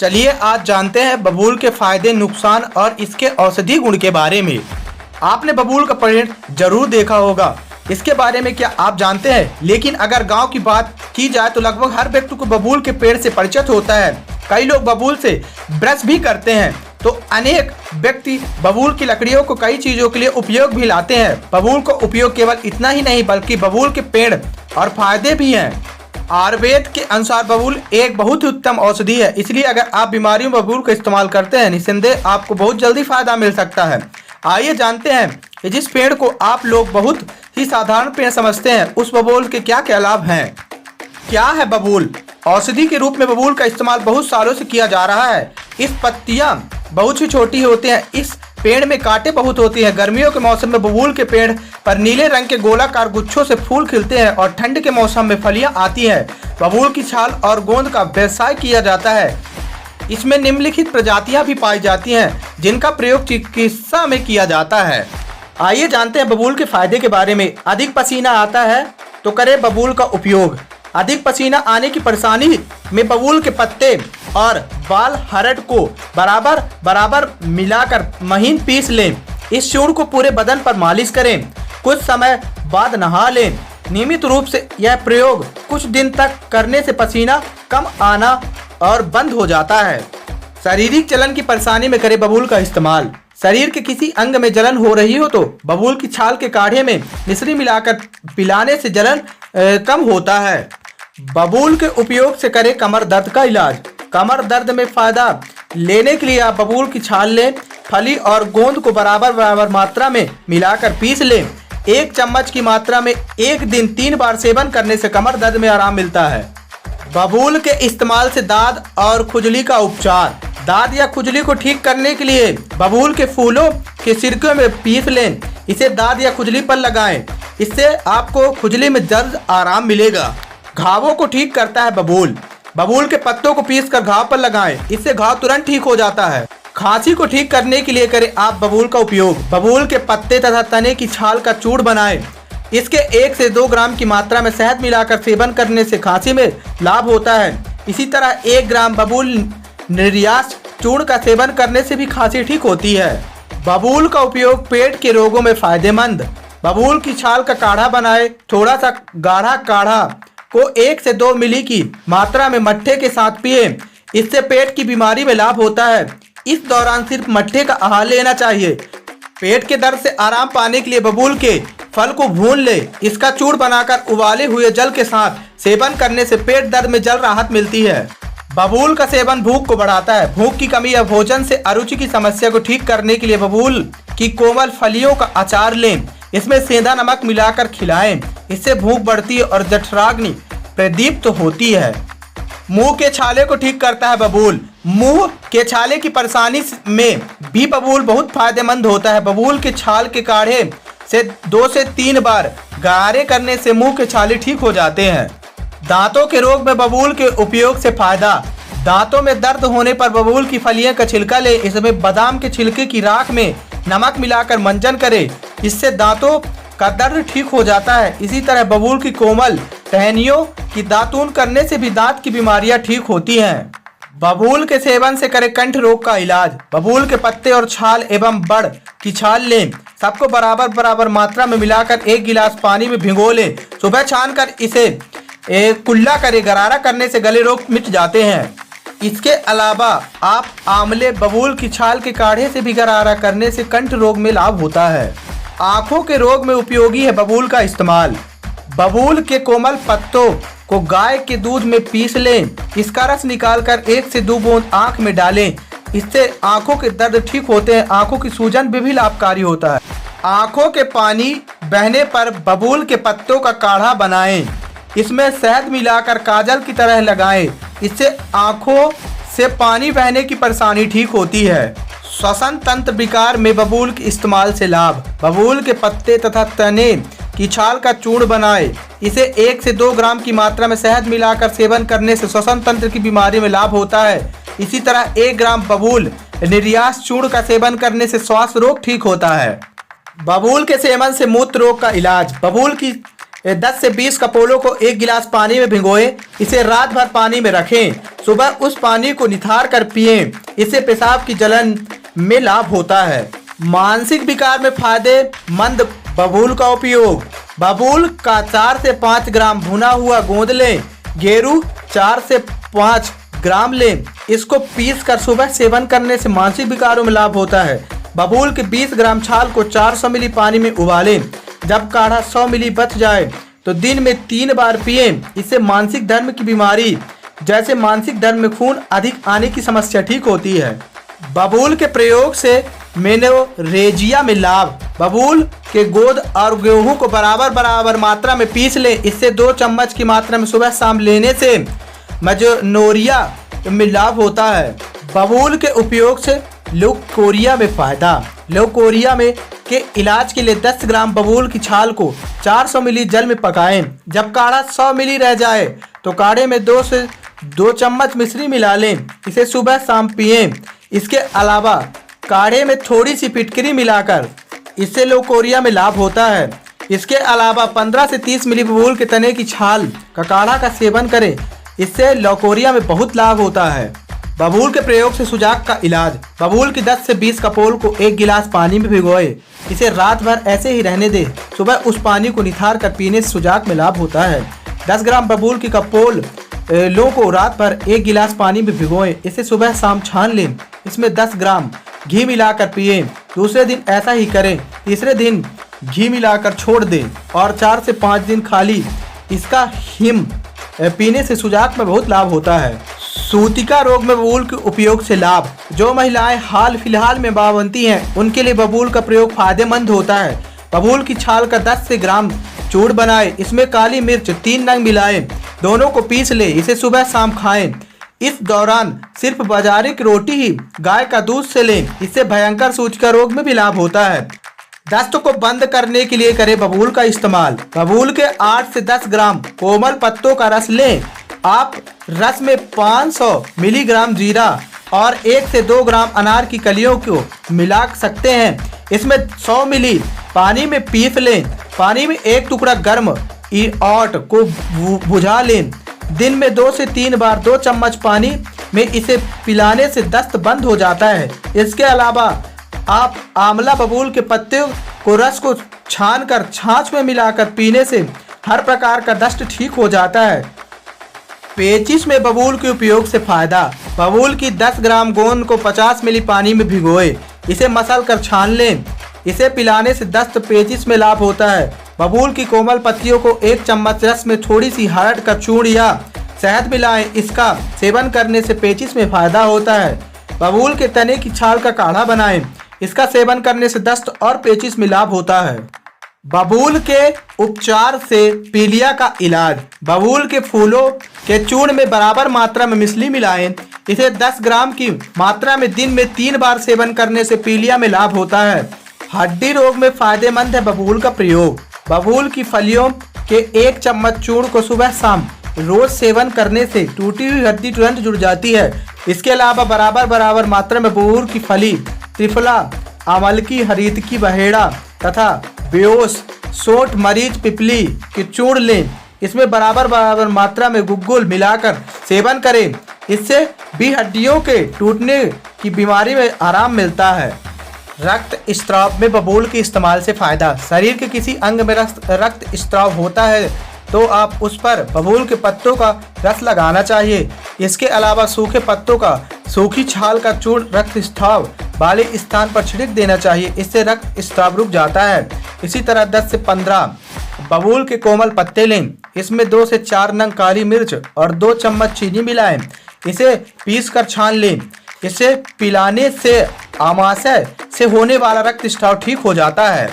चलिए आज जानते हैं बबूल के फायदे, नुकसान और इसके औषधि गुण के बारे में। आपने बबूल का पेड़ जरूर देखा होगा, इसके बारे में क्या आप जानते हैं? लेकिन अगर गांव की बात की जाए तो लगभग हर व्यक्ति को बबूल के पेड़ से परिचित होता है। कई लोग बबूल से ब्रश भी करते हैं, तो अनेक व्यक्ति बबूल की लकड़ियों को कई चीजों के लिए उपयोग भी लाते हैं। बबूल का उपयोग केवल इतना ही नहीं बल्कि बबूल के पेड़ और फायदे भी हैं। आयुर्वेद के अनुसार बबूल एक बहुत ही उत्तम औषधि है, इसलिए अगर आप बीमारियों में बबूल का इस्तेमाल करते हैं निस्संदेह आपको बहुत जल्दी फायदा मिल सकता है। आइए जानते हैं कि जिस पेड़ को आप लोग बहुत ही साधारण पेड़ समझते हैं उस बबूल के क्या क्या लाभ हैं। क्या है बबूल? औषधि के रूप में बबूल का इस्तेमाल बहुत सालों से किया जा रहा है। इस पत्तियां बहुत ही छोटी होती हैं, इस पेड़ में कांटे बहुत होती हैं। गर्मियों के मौसम में बबूल के पेड़ पर नीले रंग के गोलाकार गुच्छों से फूल खिलते हैं और ठंड के मौसम में फलियां आती हैं। बबूल की छाल और गोंद का व्यवसाय किया जाता है। इसमें निम्नलिखित प्रजातियां भी पाई जाती हैं जिनका प्रयोग चिकित्सा में किया जाता है। आइए जानते हैं बबूल के फायदे के बारे में। अधिक पसीना आता है तो करें बबूल का उपयोग। अधिक पसीना आने की परेशानी में बबूल के पत्ते और बाल हरड़ को बराबर बराबर मिलाकर महीन पीस लें। इस चूर्ण को पूरे बदन पर मालिश करें। कुछ समय बाद नहा लें। नियमित रूप से यह प्रयोग कुछ दिन तक करने से पसीना कम आना और बंद हो जाता है। शारीरिक जलन की परेशानी में करें बबूल का इस्तेमाल। शरीर के किसी अंग में जलन हो रही हो तो बबूल की छाल के काढ़े में मिश्री मिलाकर पिलाने से जलन कम होता है। बबूल के उपयोग से करें कमर दर्द का इलाज। कमर दर्द में फायदा लेने के लिए आप बबूल की छाल लें, फली और गोंद को बराबर बराबर मात्रा में मिलाकर पीस लें। 1 चम्मच की मात्रा में एक दिन 3 बार सेवन करने से कमर दर्द में आराम मिलता है। बबूल के इस्तेमाल से दाद और खुजली का उपचार। दाद या खुजली को ठीक करने के लिए बबूल के फूलों के सिरके में पीस लें। इसे दाद या खुजली पर लगाएं, इससे आपको खुजली में जल्द आराम मिलेगा। घावों को ठीक करता है बबूल। बबूल के पत्तों को पीसकर घाव पर लगाएं, इससे घाव तुरंत ठीक हो जाता है। खांसी को ठीक करने के लिए करें आप बबूल का उपयोग। बबूल के पत्ते तथा तने की छाल का चूर्ण बनाएं। इसके 1 से 2 ग्राम की मात्रा में शहद मिलाकर सेवन करने से खांसी में लाभ होता है। इसी तरह 1 ग्राम बबूल निर्यास चूर्ण का सेवन करने से भी खांसी ठीक होती है। बबूल का उपयोग पेट के रोगों में फायदेमंद। बबूल की छाल का काढ़ा बनाएं। थोड़ा सा गाढ़ा काढ़ा को 1 से 2 मिली की मात्रा में मट्ठे के साथ पिए। इससे पेट की बीमारी में लाभ होता है। इस दौरान सिर्फ मट्ठे का आहार लेना चाहिए। पेट के दर्द से आराम पाने के लिए बबूल के फल को भून ले। इसका चूर्ण बनाकर उबाले हुए जल के साथ सेवन करने से पेट दर्द में जल्द राहत मिलती है। बबूल का सेवन भूख को बढ़ाता है। भूख की कमी या भोजन से अरुचि की समस्या को ठीक करने के लिए बबूल की कोमल फलियों का अचार लें। इसमें सेंधा नमक मिलाकर खिलाएं, इससे भूख बढ़ती है और जठराग्नि प्रदीप्त होती है। मुंह के छाले को ठीक करता है बबूल। मुंह के छाले की परेशानी में भी बबूल बहुत फायदेमंद होता है। बबूल के छाल के काढ़े से 2 से 3 बार गारे करने से मुंह के छाले ठीक हो जाते हैं। दांतों के रोग में बबूल के उपयोग से फायदा। दांतों में दर्द होने पर बबूल की फलियों का छिलका लें। इसमें बादाम के छिलके की राख में नमक मिलाकर मंजन करें, इससे दांतों का दर्द ठीक हो जाता है। इसी तरह बबूल की कोमल टहनियों की दातून करने से भी दांत की बीमारियां ठीक होती हैं। बबूल के सेवन से करें कंठ रोग का इलाज। बबूल के पत्ते और छाल एवं बड़ की छाल लें। सबको बराबर बराबर मात्रा में मिलाकर 1 गिलास पानी में भिगो लें। सुबह छानकर इसे कुल्ला करें। गरारा करने से गले रोग मिट जाते हैं। इसके अलावा आप आंवले बबूल की छाल के काढ़े से भी गरारा करने से कंठ रोग में लाभ होता है। आँखों के रोग में उपयोगी है बबूल का इस्तेमाल। बबूल के कोमल पत्तों को गाय के दूध में पीस लें। इसका रस निकालकर 1 से 2 बूंद आँख में डालें, इससे आँखों के दर्द ठीक होते हैं। आँखों की सूजन भी लाभकारी होता है। आँखों के पानी बहने पर बबूल के पत्तों का काढ़ा बनाएं। इसमें शहद मिलाकर काजल की तरह लगाएं, इससे आँखों से पानी बहने की परेशानी ठीक होती है। श्वसन तंत्र विकार में बबूल के इस्तेमाल से लाभ। बबूल के पत्ते तथा तने की छाल का चूर्ण बनाएं। इसे 1 से 2 ग्राम की मात्रा में शहद मिलाकर सेवन करने से श्वसन तंत्र की बीमारी में लाभ होता है। इसी तरह 1 ग्राम बबूल निर्यास चूर्ण का सेवन करने से श्वास रोग ठीक होता है। बबूल के सेवन से मूत्र रोग का इलाज। बबूल की 10 से 20 कपोलों को एक गिलास पानी में भिगोएं, इसे रात भर पानी में रखें, सुबह उस पानी को निथार कर पिएं। इससे पेशाब की जलन में लाभ होता है। मानसिक विकार में फायदेमंद बबूल का उपयोग। बबूल का 4 से 5 ग्राम भुना हुआ गोंद लें। गेरू 4 से 5 ग्राम लें। इसको पीस कर सुबह सेवन करने से मानसिक विकारों में लाभ होता है। बबूल के 20 ग्राम छाल को 400 मिली पानी में उबालें। जब काढ़ा 100 मिली बच जाए तो दिन में 3 बार पिएं। इससे मानसिक धर्म की बीमारी जैसे मानसिक धर्म में खून अधिक आने की समस्या ठीक होती है। बबूल के प्रयोग से मेनोरेजिया में लाभ। बबूल के गोद और गेहूं को बराबर मात्रा में पीस लें। इससे 2 चम्मच की मात्रा में सुबह शाम लेने से मेनोरेजिया में लाभ होता है। बबूल के उपयोग से ल्यूकोरिया में फायदा। ल्यूकोरिया में के इलाज के लिए 10 ग्राम बबूल की छाल को 400 मिली जल में पकाएं। जब काढ़ा 100 मिली रह जाए तो काढ़े में 2 से 2 चम्मच मिश्री मिला लें। इसे सुबह शाम पिएं। इसके अलावा काढ़े में थोड़ी सी फिटकरी मिलाकर इससे ल्यूकोरिया में लाभ होता है। इसके अलावा 15 से 30 मिली बबूल के तने की छाल का काढ़ा का सेवन करें। इससे ल्यूकोरिया में बहुत लाभ होता है। बबूल के प्रयोग से सुजाक का इलाज। बबूल की 10 से 20 कपोल को एक गिलास पानी में भिगोए। इसे रात भर ऐसे ही रहने दें। सुबह उस पानी को निथार कर पीने से सुजाक में लाभ होता है। 10 ग्राम बबूल की कपोल लो को रात भर एक गिलास पानी में भिगोएं। इसे सुबह शाम छान लें। इसमें 10 ग्राम घी मिलाकर पिएं। दूसरे दिन ऐसा ही करें। तीसरे दिन घी मिलाकर छोड़ दें और 4 से 5 दिन खाली इसका हिम पीने से सुजाक में बहुत लाभ होता है। सूतिका रोग में बबूल के उपयोग से लाभ। जो महिलाएं हाल फिलहाल में मां बनती हैं उनके लिए बबूल का प्रयोग फायदेमंद होता है। बबूल की छाल का 10 से ग्राम चूर्ण बनाएं। इसमें काली मिर्च 3 नंग मिलाएं। दोनों को पीस लें। इसे सुबह शाम खाएं। इस दौरान सिर्फ बाजारी की रोटी ही गाय का दूध से लें। इससे भयंकर सूतिका रोग में भी लाभ होता है। दस्त को बंद करने के लिए करें बबूल का इस्तेमाल। बबूल के 8 से 10 ग्राम कोमल पत्तों का रस लें। आप रस में 500 मिलीग्राम जीरा और 1 से 2 ग्राम अनार की कलियों को मिला सकते हैं। इसमें 100 मिली पानी में पीस लें। पानी में 1 टुकड़ा गर्म ईओट को बुझा लें। दिन में 2 से 3 बार 2 चम्मच पानी में इसे पिलाने से दस्त बंद हो जाता है। इसके अलावा आप आंवला बबूल के पत्ते को रस को छानकर छाछ में मिलाकर पीने से हर प्रकार का दस्त ठीक हो जाता है। पेचिश में बबूल के उपयोग से फायदा। बबूल की 10 ग्राम गोंद को 50 मिली पानी में भिगोए। इसे मसल कर छान लें। इसे पिलाने से दस्त पेचिश में लाभ होता है। बबूल की कोमल पत्तियों को 1 चम्मच रस में थोड़ी सी हरड़ का चूर्ण या शहद मिलाएं। इसका सेवन करने से पेचिश में फायदा होता है। बबूल के तने की छाल का काढ़ा बनाएं। इसका सेवन करने से दस्त और पेचिश में लाभ होता है। बबूल के उपचार से पीलिया का इलाज। बबूल के फूलों के चूर्ण में बराबर मात्रा में मिश्री मिलाएं। इसे 10 ग्राम की मात्रा में दिन में 3 बार सेवन करने से पीलिया में लाभ होता है। हड्डी रोग में फायदेमंद है बबूल का प्रयोग। बबूल की फलियों के 1 चम्मच चूर्ण को सुबह शाम रोज सेवन करने से टूटी हुई हड्डी तुरंत जुड़ जाती है। इसके अलावा बराबर मात्रा में बबूल की फली, त्रिफला, अमलकी, हरितकी, बहेड़ा तथा बेओस, सोंठ, मरीच, पिपली के चूर्ण लें। इसमें बराबर मात्रा में गुग्गुल मिलाकर सेवन करें। इससे भी हड्डियों के टूटने की बीमारी में आराम मिलता है। रक्त स्त्राव में बबूल के इस्तेमाल से फायदा। शरीर के किसी अंग में रक्त स्त्राव होता है तो आप उस पर बबूल के पत्तों का रस लगाना चाहिए। इसके अलावा सूखे पत्तों का सूखी छाल का चूर्ण रक्त स्त्राव वाले स्थान पर छिड़क देना चाहिए। इससे रक्त स्त्राव रुक जाता है। इसी तरह 10 से 15 बबूल के कोमल पत्ते लें। इसमें 2 से 4 नंग काली मिर्च और 2 चम्मच चीनी मिलाएं। इसे पीस कर छान लें। इसे पिलाने से आमाशय से होने वाला रक्त स्त्राव ठीक हो जाता है।